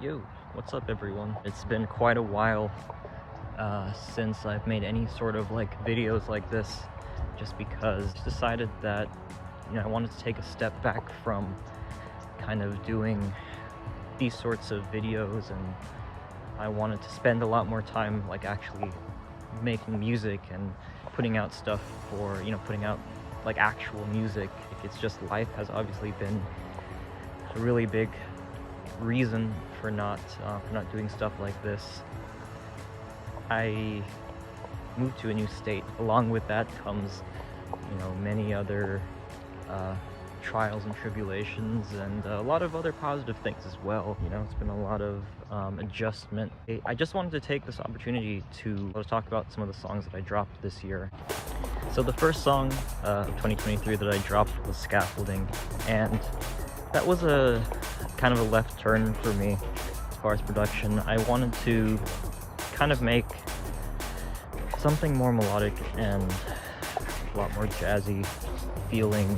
Yo, what's up everyone? It's been quite a while since I've made any sort of like videos like this, just because I decided that, I wanted to take a step back from kind of doing these sorts of videos, and I wanted to spend a lot more time like actually making music and putting out stuff for, putting out like actual music. It's just life has obviously been a really big reason for not doing stuff like this. I moved to a new state. Along with that comes, many other trials and tribulations, and a lot of other positive things as well. It's been a lot of adjustment. I just wanted to take this opportunity to talk about some of the songs that I dropped this year. So the first song of 2023 that I dropped was Scaffolding, and that was a kind of a left turn for me as far as production. I wanted to kind of make something more melodic and a lot more jazzy feeling,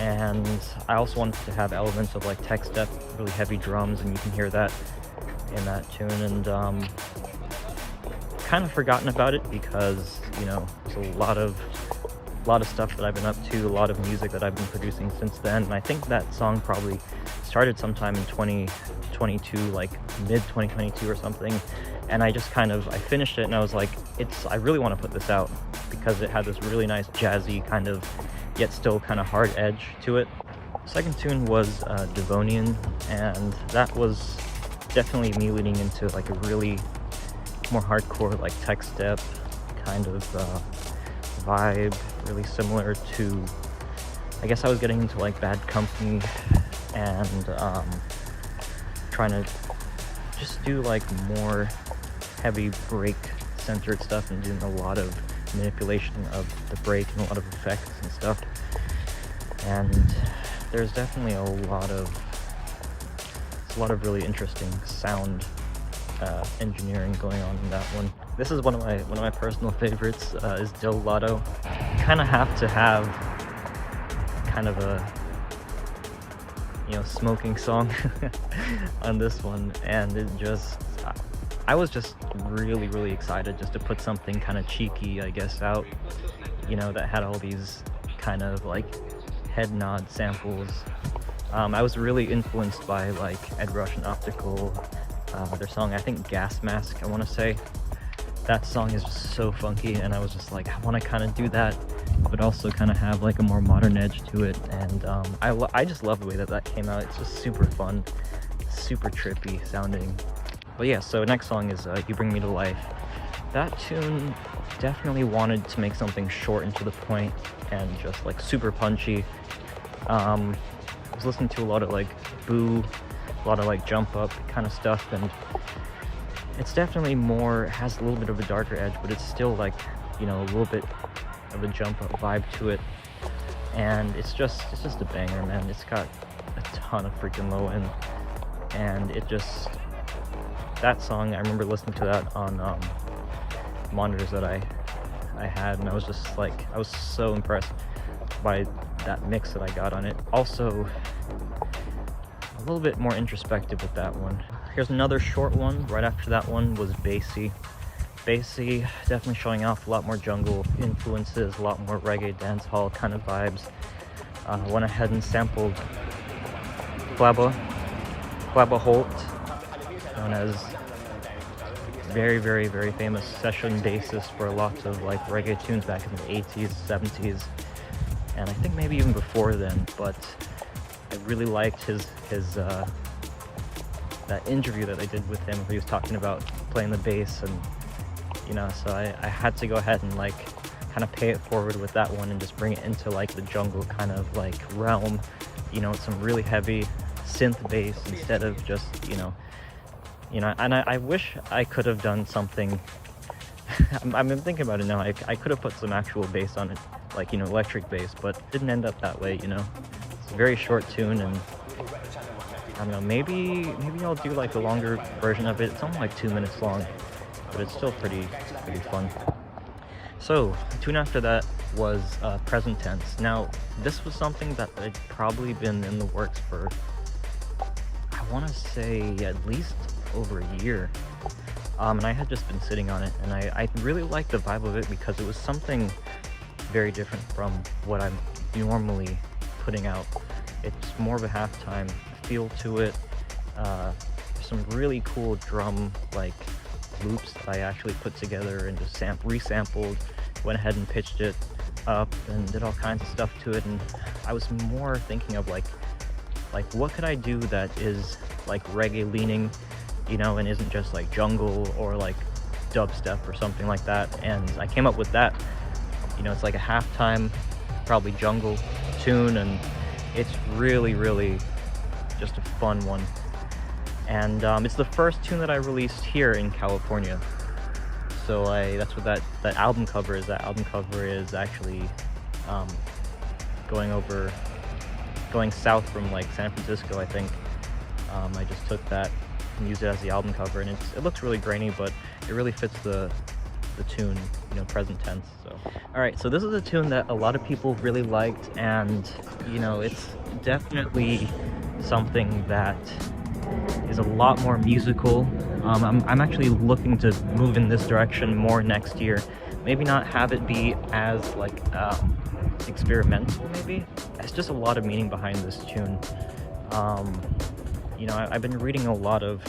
and I also wanted to have elements of like tech step, really heavy drums, and you can hear that in that tune. And kind of forgotten about it because there's a lot of stuff that I've been up to, a lot of music that I've been producing since then. And I think that song probably started sometime in 2022, like mid 2022 or something. And I just I finished it and I was like, I really want to put this out because it had this really nice jazzy kind of, yet still kind of hard edge to it. Second tune was Devonian, and that was definitely me leaning into like a really more hardcore like tech step kind of vibe, really similar to, I guess I was getting into like Bad Company, and trying to just do like more heavy break centered stuff and doing a lot of manipulation of the break and a lot of effects and stuff. And there's definitely a lot of really interesting sound engineering going on in that one. This is one of my personal favorites, is Dill Lotto. You kind of have to have kind of a smoking song on this one, and I was just really excited just to put something kind of cheeky, I guess, out, that had all these kind of like head nod samples. I was really influenced by like Ed Rush and Optical, their song, I think Gas Mask, I want to say. That song is just so funky, and I was just like, I want to kind of do that, but also kind of have like a more modern edge to it. And I just love the way that came out. It's just super fun, super trippy sounding. But yeah, so next song is You Bring Me to Life. That tune definitely wanted to make something short and to the point and just like super punchy. I was listening to a lot of like Boo, a lot of like jump up kind of stuff, and it's definitely has a little bit of a darker edge, but it's still like, a little bit of a jump up vibe to it. And it's just a banger, man. It's got a ton of freaking low end, and that song, I remember listening to that on monitors that I had, and I was just like, I was so impressed by that mix that I got on it. Also, a little bit more introspective with that one. Here's another short one. Right after that one was Bassy. Bassy, definitely showing off a lot more jungle influences, a lot more reggae dancehall kind of vibes. Went ahead and sampled Flabba Holt, known as very famous session bassist for lots of like reggae tunes back in the 80s, 70s, and I think maybe even before then. But I really liked his that interview that I did with him where he was talking about playing the bass, and so I had to go ahead and like kind of pay it forward with that one and just bring it into like the jungle kind of like realm, some really heavy synth bass instead of just and I wish I could have done something. I've been thinking about it now. I could have put some actual bass on it, like electric bass, but it didn't end up that way. It's a very short tune, and I don't know, maybe I'll do like a longer version of it. It's only like 2 minutes long, but it's still pretty fun. So the tune after that was Present Tense. Now this was something that had probably been in the works for, I I want to say at least over a year. And I had just been sitting on it, and I really liked the vibe of it because it was something very different from what I'm normally putting out. It's more of a halftime feel to it. Some really cool drum like loops that I actually put together and just resampled, went ahead and pitched it up and did all kinds of stuff to it. And I was more thinking of like what could I do that is like reggae leaning, you know, and isn't just like jungle or like dubstep or something like that. And I came up with that. You know, it's like a halftime, probably jungle tune, and it's really just a fun one. And it's the first tune that I released here in California. So that's what that album cover is. That album cover is actually going south from like San Francisco, I think. I just took that and used it as the album cover, and it looks really grainy, but it really fits the tune, you know, present tense. So all right, so this is a tune that a lot of people really liked, and you know, it's definitely something that is a lot more musical. I'm actually looking to move in this direction more next year. Maybe not have it be as like experimental, maybe. It's just a lot of meaning behind this tune. You know, I've been reading a lot of,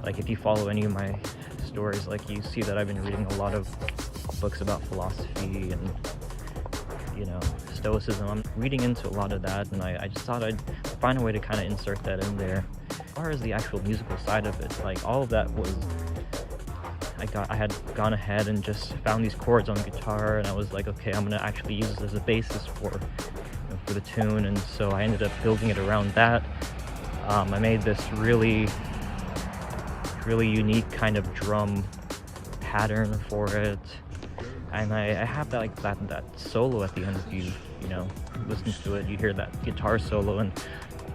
like, if you follow any of my stories, like, you see that I've been reading a lot of books about philosophy and, you know, stoicism. I'm reading into a lot of that, and I just thought I'd find a way to kind of insert that in there. As far as the actual musical side of it, like, all of that was, I had gone ahead and just found these chords on guitar, and I was like, okay, I'm gonna actually use this as a basis for, you know, for the tune. And so I ended up building it around that. I made this really unique kind of drum pattern for it, and I have that, like, that solo at the end. If you know, listen to it, you hear that guitar solo, and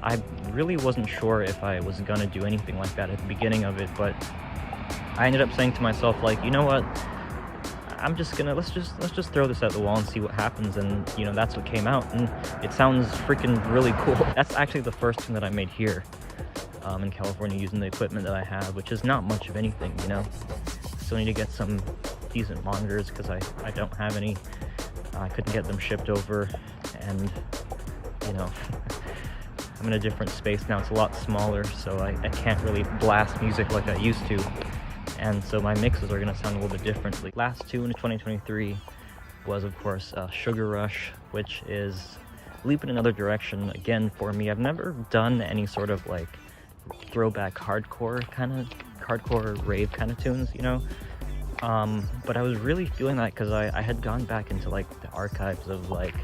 I really wasn't sure if I was gonna do anything like that at the beginning of it, but I ended up saying to myself, like, you know what, I'm just gonna, let's just throw this at the wall and see what happens. And you know, that's what came out, and it sounds freaking really cool. That's actually the first tune that I made here in California using the equipment that I have, which is not much of anything, you know. Still need to get some decent monitors because I don't have any. I couldn't get them shipped over, and you know, I'm in a different space now. It's a lot smaller, so I can't really blast music like I used to. And so my mixes are going to sound a little bit differently. Last tune in 2023 was, of course, Sugar Rush, which is a leap in another direction again for me. I've never done any sort of like throwback hardcore rave kind of tunes, you know. But I was really feeling that because I had gone back into like the archives of like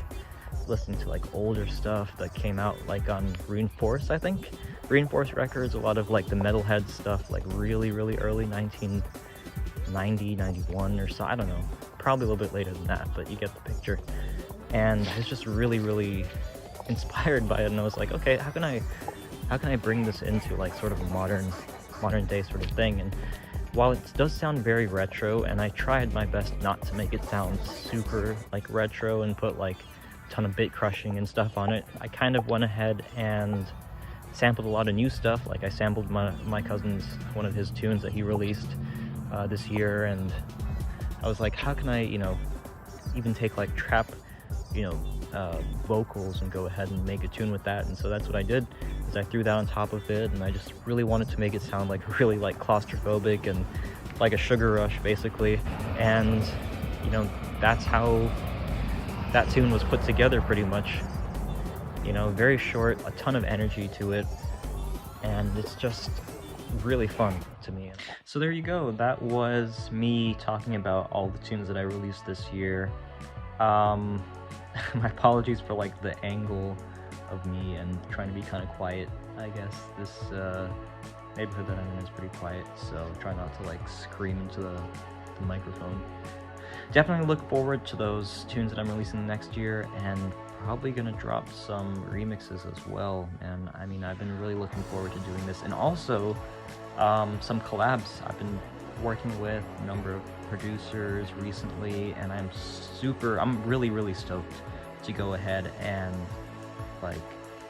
listening to like older stuff that came out like on Reinforce, I think. Reinforce Records, a lot of like the metalhead stuff, like really early 1990, 91 or so, I don't know, probably a little bit later than that, but you get the picture. And I was just really inspired by it, and I was like, okay, how can I bring this into like sort of a modern day sort of thing? And while it does sound very retro, and I tried my best not to make it sound super like retro and put like a ton of bit crushing and stuff on it, I kind of went ahead and sampled a lot of new stuff. Like I sampled my cousin's, one of his tunes that he released this year, and I was like, how can I, you know, even take like trap, you know, vocals and go ahead and make a tune with that. And so that's what I did, is I threw that on top of it, and I just really wanted to make it sound like really like claustrophobic and like a Sugar Rush basically. And you know, that's how that tune was put together pretty much. You know, very short, a ton of energy to it, and it's just really fun to me. So there you go, that was me talking about all the tunes that I released this year. My apologies for like the angle of me and trying to be kind of quiet. I guess this neighborhood that I'm in is pretty quiet, so try not to like scream into the microphone. Definitely look forward to those tunes that I'm releasing next year, and probably gonna drop some remixes as well. And I mean, I've been really looking forward to doing this, and also some collabs. I've been working with a number of producers recently, and I'm really stoked to go ahead and like,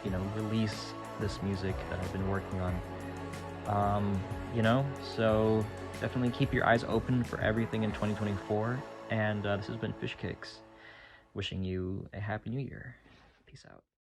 you know, release this music that I've been working on. You know, so definitely keep your eyes open for everything in 2024. And this has been Fish Kicks, wishing you a happy new year. Peace out.